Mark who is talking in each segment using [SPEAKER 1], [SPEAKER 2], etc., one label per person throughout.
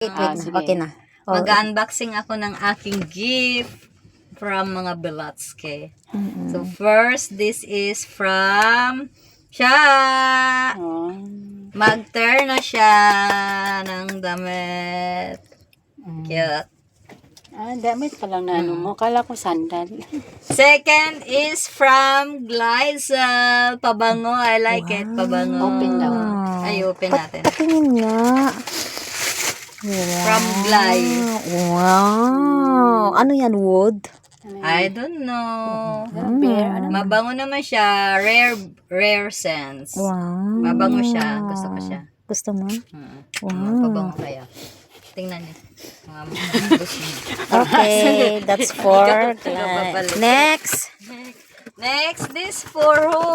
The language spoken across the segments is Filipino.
[SPEAKER 1] wait na.
[SPEAKER 2] sige.
[SPEAKER 1] Okay na. Oh,
[SPEAKER 3] Mag-unboxing ako ng aking gift from mga Belotske. So first, this is from siya.
[SPEAKER 2] Oh.
[SPEAKER 3] Mag-turn na siya ng damit. Cute.
[SPEAKER 2] Ah, damit pa lang na ano mo. Kala ko sandal.
[SPEAKER 3] Second is from Glizal. Pabango. I like it. Pabango.
[SPEAKER 2] Open daw.
[SPEAKER 3] Ay, open natin.
[SPEAKER 1] patingin nga.
[SPEAKER 3] From Glide.
[SPEAKER 1] Wow. Ano yan, wood?
[SPEAKER 3] I don't know.
[SPEAKER 2] Bear. Ano?
[SPEAKER 3] Mabango naman siya. Rare scents.
[SPEAKER 1] Wow.
[SPEAKER 3] Mabango siya. Gusto ko siya.
[SPEAKER 1] Gusto mo?
[SPEAKER 3] Wow. Pabango kaya. Tingnan niyo.
[SPEAKER 1] Okay, that's for.
[SPEAKER 3] babalik.
[SPEAKER 1] Next.
[SPEAKER 3] Next, this for who?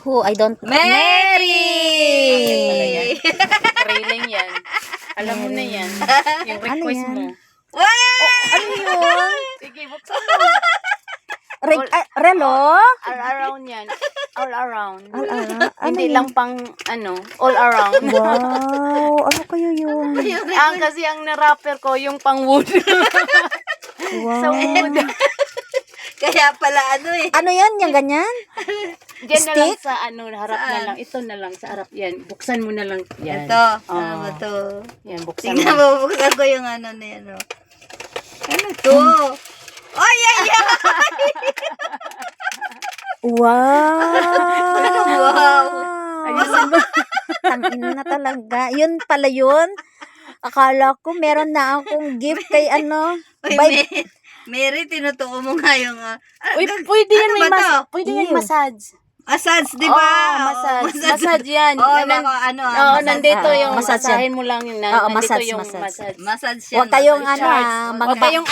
[SPEAKER 1] Who? I don't.
[SPEAKER 3] Mary!
[SPEAKER 2] Trailing yan. Alam mo na yan. Yung request
[SPEAKER 1] yan?
[SPEAKER 2] mo.
[SPEAKER 1] Ano yun?
[SPEAKER 2] Sige, buksan mo.
[SPEAKER 1] Relo?
[SPEAKER 2] All around yan. All around.
[SPEAKER 1] Ano
[SPEAKER 2] Hindi
[SPEAKER 1] yan?
[SPEAKER 2] lang pang, all around.
[SPEAKER 1] Wow. Ano kayo yun?
[SPEAKER 2] Kasi ang na-rapper ko, yung pang wood.
[SPEAKER 1] Wow.
[SPEAKER 2] So, wood.
[SPEAKER 3] Kaya pala ano eh.
[SPEAKER 1] Ano yan? Yung ganyan?
[SPEAKER 2] Diyan na lang
[SPEAKER 1] Stick?
[SPEAKER 2] sa harap na lang. Ito na lang sa harap yan. Buksan mo na lang yan.
[SPEAKER 3] Ito.
[SPEAKER 2] Oo.
[SPEAKER 3] Ano ba to?
[SPEAKER 2] Yan, buksan
[SPEAKER 3] Tingnan
[SPEAKER 2] mo.
[SPEAKER 3] mo, buksan ko yung ano na yan. Oh. Ano to? Ay, ay, ay!
[SPEAKER 1] Wow.
[SPEAKER 3] Wow.
[SPEAKER 1] Ayun ba? Tangin na talaga. Yun pala yun. Akala ko meron na akong gift kay ano.
[SPEAKER 3] Uy, Mary, tinutuko mo nga yung...
[SPEAKER 2] Uy, pwede yan
[SPEAKER 3] ano
[SPEAKER 2] may
[SPEAKER 3] ba to?
[SPEAKER 2] pwede yan massage.
[SPEAKER 3] Massage, di ba?
[SPEAKER 2] Oo, massage. Massage yan.
[SPEAKER 3] Oo,
[SPEAKER 2] Nan-
[SPEAKER 3] baka ano.
[SPEAKER 2] Oo,
[SPEAKER 3] massage.
[SPEAKER 2] nandito yung
[SPEAKER 1] massage
[SPEAKER 2] masahin mo lang yun.
[SPEAKER 1] Oo,
[SPEAKER 2] Nandito
[SPEAKER 1] massage,
[SPEAKER 2] yung
[SPEAKER 1] massage.
[SPEAKER 2] massage.
[SPEAKER 3] Massage yan.
[SPEAKER 1] Huwag kayong
[SPEAKER 3] massage.
[SPEAKER 1] ano,
[SPEAKER 2] Huwag kayong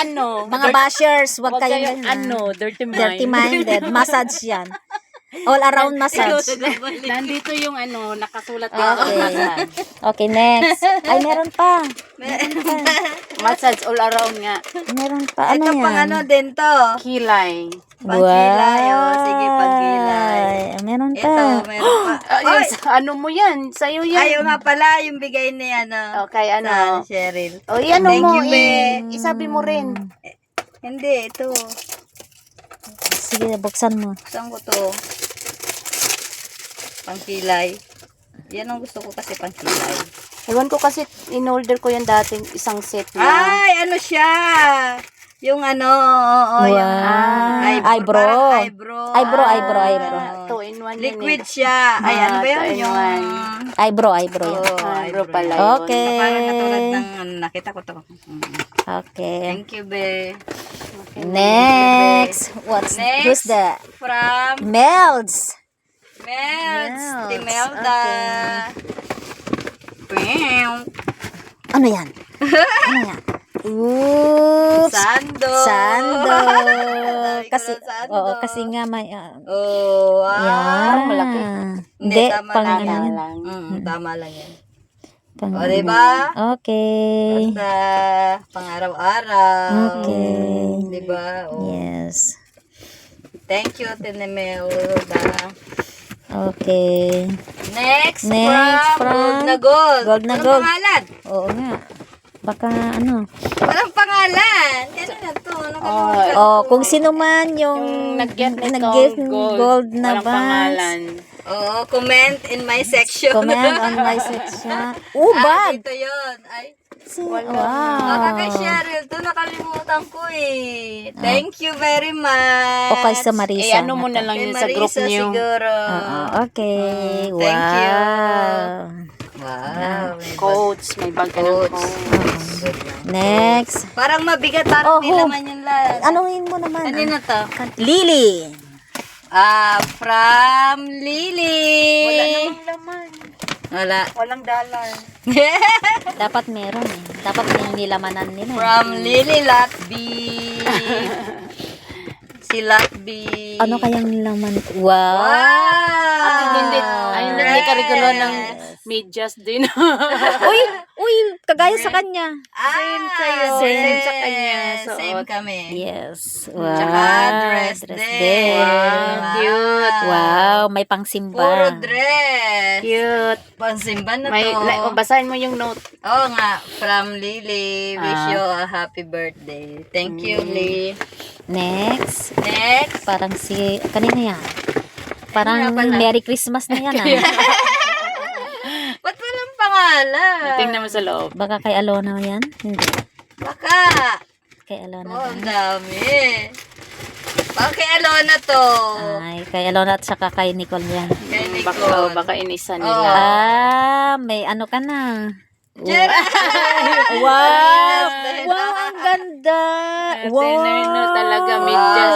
[SPEAKER 1] mga bashers, huwag
[SPEAKER 2] Huwag
[SPEAKER 1] kayong
[SPEAKER 2] kayong dirty mind.
[SPEAKER 1] dirty-minded. Massage yan. All around massage.
[SPEAKER 2] Nandito yung nakasulat dito.
[SPEAKER 1] Okay.
[SPEAKER 2] Massage.
[SPEAKER 1] Okay, next. Ay, meron pa.
[SPEAKER 2] Massage all around nga.
[SPEAKER 1] Meron pa. Ano
[SPEAKER 3] Ito
[SPEAKER 1] yan?
[SPEAKER 3] pang ano din to.
[SPEAKER 2] Kilay.
[SPEAKER 3] Pagkilay. Oh, sige, pagkilay.
[SPEAKER 1] Meron pa.
[SPEAKER 3] Ito, meron pa.
[SPEAKER 2] Ayun, ano mo yan? Sa'yo yan.
[SPEAKER 3] Ayaw nga pala yung bigay ni ano.
[SPEAKER 2] Okay,
[SPEAKER 3] Sa Cheryl.
[SPEAKER 2] O, yan
[SPEAKER 3] Thank
[SPEAKER 2] mo.
[SPEAKER 3] you, be.
[SPEAKER 2] Isabi mo rin.
[SPEAKER 3] Hindi, ito.
[SPEAKER 1] Sige, buksan mo.
[SPEAKER 3] Saan ko to? Pangkilay. Yan ang gusto ko kasi pangkilay.
[SPEAKER 2] Ewan ko kasi, in-order ko yan dati, isang set na.
[SPEAKER 3] Ay, ano siya? Yung ano, oo, yung
[SPEAKER 1] Eyebrow.
[SPEAKER 3] parang eyebrow.
[SPEAKER 2] 2-in-1
[SPEAKER 3] Liquid siya. Ay, ano ba yun? Yung...
[SPEAKER 1] Eyebrow yan.
[SPEAKER 2] Eyebrow pala yun.
[SPEAKER 1] Okay.
[SPEAKER 3] Parang katulad ng, nakita ko to.
[SPEAKER 1] Okay.
[SPEAKER 3] Thank you, be.
[SPEAKER 1] Next. Who's
[SPEAKER 3] Next,
[SPEAKER 1] that?
[SPEAKER 3] from
[SPEAKER 1] Melds.
[SPEAKER 3] Melds.
[SPEAKER 1] Melds,
[SPEAKER 3] Timelda.
[SPEAKER 1] Ano yan? Ano yan? Oops.
[SPEAKER 3] Sando.
[SPEAKER 1] Sando.
[SPEAKER 3] Dami ko
[SPEAKER 1] Kasi,
[SPEAKER 3] ng sando.
[SPEAKER 1] oo, kasi nga may,
[SPEAKER 3] Oh, wow.
[SPEAKER 1] yan.
[SPEAKER 2] malaki.
[SPEAKER 1] Hindi,
[SPEAKER 3] tama
[SPEAKER 1] pang
[SPEAKER 3] lang
[SPEAKER 1] ano
[SPEAKER 3] yan.
[SPEAKER 1] yan.
[SPEAKER 3] Tama lang yan.
[SPEAKER 1] Pang
[SPEAKER 3] O, diba?
[SPEAKER 1] Okay.
[SPEAKER 3] Basta, pang-araw-araw.
[SPEAKER 1] Okay.
[SPEAKER 3] Diba? Oh.
[SPEAKER 1] Yes.
[SPEAKER 3] Thank you, Tinemelda.
[SPEAKER 1] Okay.
[SPEAKER 3] Next,
[SPEAKER 1] Next,
[SPEAKER 3] from Gold
[SPEAKER 1] from
[SPEAKER 3] na Gold.
[SPEAKER 1] Gold na
[SPEAKER 3] Walang
[SPEAKER 1] Gold.
[SPEAKER 3] pangalan.
[SPEAKER 1] Oo nga. Baka ano.
[SPEAKER 3] Walang pangalan. Ano na to? Nakalimutan ko.
[SPEAKER 1] Oh, kung sino man yung
[SPEAKER 2] Nag-get nito,
[SPEAKER 1] nag-gift ng gold na
[SPEAKER 2] walang
[SPEAKER 1] box.
[SPEAKER 2] pangalan.
[SPEAKER 3] Oo, comment in my section.
[SPEAKER 1] Comment on my section.
[SPEAKER 3] Ah,
[SPEAKER 1] Bag!
[SPEAKER 3] dito yun. Ay,
[SPEAKER 1] Wow.
[SPEAKER 3] baka kay Cheryl to, nakalimutan ko eh. Thank you very much.
[SPEAKER 1] O kay sa Marisa.
[SPEAKER 2] Ano mo na lang
[SPEAKER 3] Kay
[SPEAKER 2] yun sa group
[SPEAKER 3] Marisa
[SPEAKER 2] niyo.
[SPEAKER 3] siguro.
[SPEAKER 1] Okay.
[SPEAKER 3] Thank you.
[SPEAKER 1] Wow.
[SPEAKER 3] Wow. may
[SPEAKER 2] Coats, may bag ka ng
[SPEAKER 3] Coats.
[SPEAKER 2] coats.
[SPEAKER 3] Good lang.
[SPEAKER 1] Next.
[SPEAKER 3] Parang mabigat, parang
[SPEAKER 1] Oh,
[SPEAKER 3] di
[SPEAKER 1] who?
[SPEAKER 3] laman yung lahat.
[SPEAKER 1] Anuhin mo naman.
[SPEAKER 3] Ano na to?
[SPEAKER 1] Lily.
[SPEAKER 3] From Lily.
[SPEAKER 2] Wala namang laman.
[SPEAKER 3] Wala.
[SPEAKER 2] Walang dollar.
[SPEAKER 1] Dapat meron eh. Dapat may nilamanan nila. eh.
[SPEAKER 3] From Lily Latby. Si Latby.
[SPEAKER 1] Ano kayang nilaman? Wow.
[SPEAKER 3] Wow!
[SPEAKER 2] Hindi ka regular ng medyas din.
[SPEAKER 1] Uy! Uy, kagaya sa kanya.
[SPEAKER 2] Same sa'yo.
[SPEAKER 1] Same.
[SPEAKER 2] Same sa kanya. Suot.
[SPEAKER 3] Same kami.
[SPEAKER 1] Yes. Wow.
[SPEAKER 3] Tsaka dress din.
[SPEAKER 2] Wow, cute.
[SPEAKER 1] Wow, may pangsimba.
[SPEAKER 3] Puro dress.
[SPEAKER 2] Cute.
[SPEAKER 3] Pansimba na
[SPEAKER 2] May,
[SPEAKER 3] to.
[SPEAKER 2] basahin mo yung note.
[SPEAKER 3] Oo nga, from Lily. Wish
[SPEAKER 2] Ah.
[SPEAKER 3] you a happy birthday. Thank you, Lee.
[SPEAKER 1] Next.
[SPEAKER 3] Next.
[SPEAKER 1] Parang si, kanina yan. Parang
[SPEAKER 3] Ano nga pala?
[SPEAKER 1] Merry Christmas na yan.
[SPEAKER 3] Ba't walang pangalan?
[SPEAKER 2] Tingnan mo sa loob.
[SPEAKER 1] Baka kay Alona yan? Hindi.
[SPEAKER 3] Baka.
[SPEAKER 1] Kay Alona.
[SPEAKER 3] Oh,
[SPEAKER 1] ba?
[SPEAKER 3] ang dami. Baka kay Alona to.
[SPEAKER 1] Ay, kay Alona at saka kay Nicole yan.
[SPEAKER 3] Kay
[SPEAKER 2] Baka,
[SPEAKER 3] Nicole.
[SPEAKER 2] inisa
[SPEAKER 3] Oo.
[SPEAKER 2] nila.
[SPEAKER 1] May ano ka na.
[SPEAKER 3] Jerry!
[SPEAKER 1] Wow! Wow, ang ganda!
[SPEAKER 2] Tinorno talaga, medyas.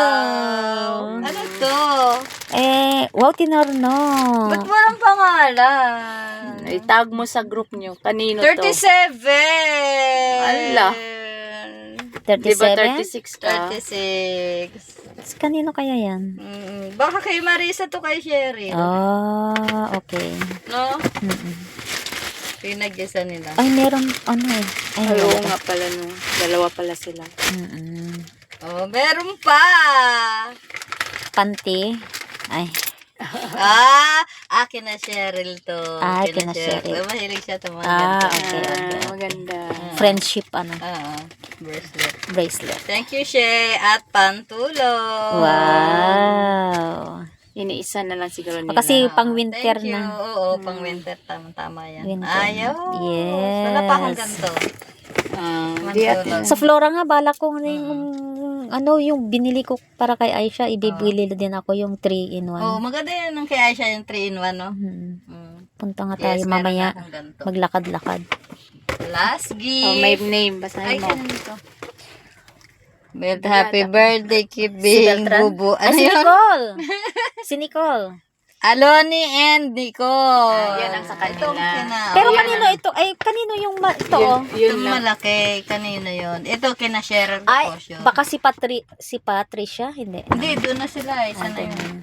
[SPEAKER 3] Ano to?
[SPEAKER 1] Wow, tinorno.
[SPEAKER 3] Ba't walang pangalan?
[SPEAKER 2] Itag mo sa group nyo. Kanino to?
[SPEAKER 3] 37!
[SPEAKER 2] Ala.
[SPEAKER 1] 37?
[SPEAKER 2] Di ba 36 ka?
[SPEAKER 3] 36.
[SPEAKER 1] Kanino kaya yan?
[SPEAKER 3] Baka kay Marisa to kay Sherry.
[SPEAKER 1] Oh, okay.
[SPEAKER 3] No?
[SPEAKER 1] Mm-mm.
[SPEAKER 3] Pinag-isa nila.
[SPEAKER 1] Ay, meron, ano eh. Ay,
[SPEAKER 2] Ay, oo
[SPEAKER 1] meron
[SPEAKER 2] nga pala no. Dalawa pala sila.
[SPEAKER 1] Mm-mm.
[SPEAKER 3] Oh, meron pa!
[SPEAKER 1] Panty. Ay,
[SPEAKER 3] Akin na Cheryl to.
[SPEAKER 1] Kina Cheryl.
[SPEAKER 3] Mahilig siya to mga
[SPEAKER 1] Ah,
[SPEAKER 3] ganito.
[SPEAKER 1] okay.
[SPEAKER 2] Maganda.
[SPEAKER 1] friendship, ano,
[SPEAKER 3] Bracelet.
[SPEAKER 1] bracelet.
[SPEAKER 3] Thank you, She. At pantulong.
[SPEAKER 1] Wow.
[SPEAKER 2] Iniisa na lang siguro nila.
[SPEAKER 1] Kasi pang winter
[SPEAKER 3] Thank you.
[SPEAKER 1] na.
[SPEAKER 3] Oo, pang winter. Tama yan.
[SPEAKER 1] Winter.
[SPEAKER 3] Ayaw.
[SPEAKER 1] Yes.
[SPEAKER 3] Wala pa akong ganito.
[SPEAKER 2] Di atin.
[SPEAKER 1] Sa Flora nga, bala ko yung binili ko para kay Aisha, ibibili din ako yung 3-in-1.
[SPEAKER 3] Oo, maganda yan ng kay Aisha yung 3-in-1, no?
[SPEAKER 1] Punta nga tayo
[SPEAKER 3] Yes, meron
[SPEAKER 1] mamaya.
[SPEAKER 3] akong ganito.
[SPEAKER 1] Maglakad-lakad.
[SPEAKER 3] Last gift.
[SPEAKER 2] Oh, may name.
[SPEAKER 3] Ay,
[SPEAKER 2] Basahin mo.
[SPEAKER 3] kanino to? Well, happy birthday, keep being
[SPEAKER 1] Beltran?
[SPEAKER 3] bubu.
[SPEAKER 1] Ay,
[SPEAKER 3] Ano
[SPEAKER 1] si
[SPEAKER 3] yun?
[SPEAKER 1] Nicole! Si Nicole.
[SPEAKER 3] Aloni and Nicole.
[SPEAKER 2] yan ang sa kanila.
[SPEAKER 3] Itong
[SPEAKER 1] Pero
[SPEAKER 2] yan
[SPEAKER 1] kanino ito? Ay, kanino yung ito? Oh?
[SPEAKER 2] Yun
[SPEAKER 3] Itong
[SPEAKER 2] lang.
[SPEAKER 3] malaki. Kanino yun? Ito, kina Cheryl
[SPEAKER 1] Ay,
[SPEAKER 3] Cosio.
[SPEAKER 1] baka si Patricia? Hindi.
[SPEAKER 3] Hindi, doon na sila. Isa na yun.
[SPEAKER 1] Ayun.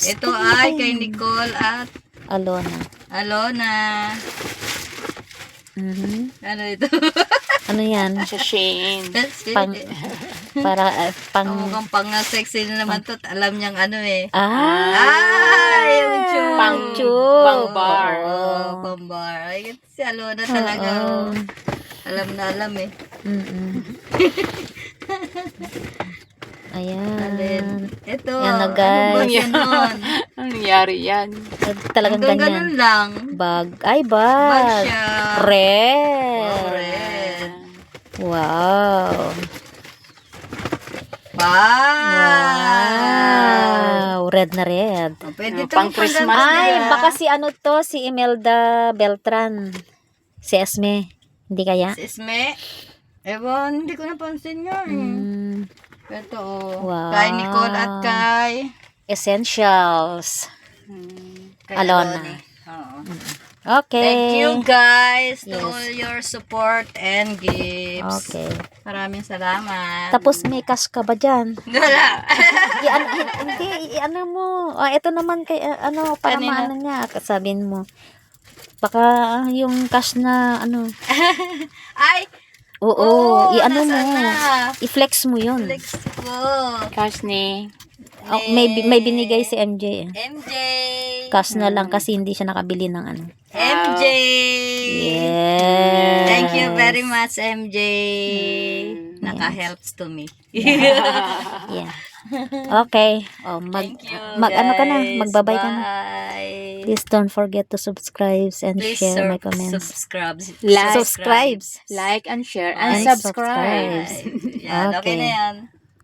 [SPEAKER 3] Ito ay kay Nicole at
[SPEAKER 1] Alona.
[SPEAKER 3] Alona. Ano ito?
[SPEAKER 1] Ano yan?
[SPEAKER 2] Sa Shane.
[SPEAKER 3] That's it.
[SPEAKER 1] Pang, para, pang,
[SPEAKER 3] Mukhang pang-sexy na naman to. Alam niyang ano eh.
[SPEAKER 1] ah,
[SPEAKER 3] Yung tube.
[SPEAKER 2] Pang
[SPEAKER 1] tube.
[SPEAKER 2] Pang bar.
[SPEAKER 3] Oo, pang-bar. Ay, si Alona talaga.
[SPEAKER 1] Oo.
[SPEAKER 3] Alam na alam eh.
[SPEAKER 1] Ayan.
[SPEAKER 3] Alin. Ito.
[SPEAKER 1] Yan na,
[SPEAKER 3] Ano ba
[SPEAKER 1] guys.
[SPEAKER 3] yan nun?
[SPEAKER 2] Anong nangyari yan?
[SPEAKER 1] Talagang
[SPEAKER 3] Hanggang
[SPEAKER 1] ganyan.
[SPEAKER 3] ganun lang.
[SPEAKER 1] Bag. Ay,
[SPEAKER 3] Bag
[SPEAKER 1] bag.
[SPEAKER 3] siya.
[SPEAKER 1] Red.
[SPEAKER 3] Wow, red.
[SPEAKER 1] Wow.
[SPEAKER 3] Wow.
[SPEAKER 1] Wow. Red na red.
[SPEAKER 3] Pwede to
[SPEAKER 2] Pang Christmas
[SPEAKER 1] Ay,
[SPEAKER 2] nila.
[SPEAKER 1] baka si ano to, si Imelda Beltran. Si Esme. Hindi kaya?
[SPEAKER 3] Si Esme. Ewan, hindi ko napansin yun. Ito oh.
[SPEAKER 1] Wow.
[SPEAKER 3] Kay Nicole at kay
[SPEAKER 1] Essentials.
[SPEAKER 3] kay
[SPEAKER 1] Alona.
[SPEAKER 3] Aloni. Oo.
[SPEAKER 1] Okay.
[SPEAKER 3] Thank you guys to
[SPEAKER 1] Yes.
[SPEAKER 3] all your support and gifts.
[SPEAKER 1] Okay.
[SPEAKER 3] Maraming salamat.
[SPEAKER 1] Tapos may cash ka ba dyan?
[SPEAKER 3] Wala.
[SPEAKER 1] Hindi, ano mo. Ito naman kay, ano, para
[SPEAKER 3] Kanina.
[SPEAKER 1] maano niya. Sabihin mo. Baka yung cash na, ano.
[SPEAKER 3] Ay,
[SPEAKER 1] Oo, i-ano mo.
[SPEAKER 3] nasaan na?
[SPEAKER 1] I-flex mo yun.
[SPEAKER 3] Flex ko.
[SPEAKER 2] Cash ni.
[SPEAKER 1] May binigay si MJ.
[SPEAKER 3] MJ.
[SPEAKER 1] Cash na lang kasi hindi siya nakabili ng ano.
[SPEAKER 3] MJ.
[SPEAKER 1] Yes.
[SPEAKER 3] Thank you very much, MJ. Naka-helps to me.
[SPEAKER 1] Yeah. Okay.
[SPEAKER 3] Thank you,
[SPEAKER 1] ano ka na?
[SPEAKER 3] guys.
[SPEAKER 1] Magbabay ka na.
[SPEAKER 3] Bye.
[SPEAKER 1] Please don't forget to subscribe and
[SPEAKER 3] Please
[SPEAKER 1] share my comments.
[SPEAKER 3] subscribe.
[SPEAKER 2] Like.
[SPEAKER 1] Subscribe.
[SPEAKER 2] Like and share and
[SPEAKER 1] And
[SPEAKER 2] subscribe.
[SPEAKER 1] subscribe.
[SPEAKER 3] Yan, okay
[SPEAKER 1] Okay.
[SPEAKER 3] na yan.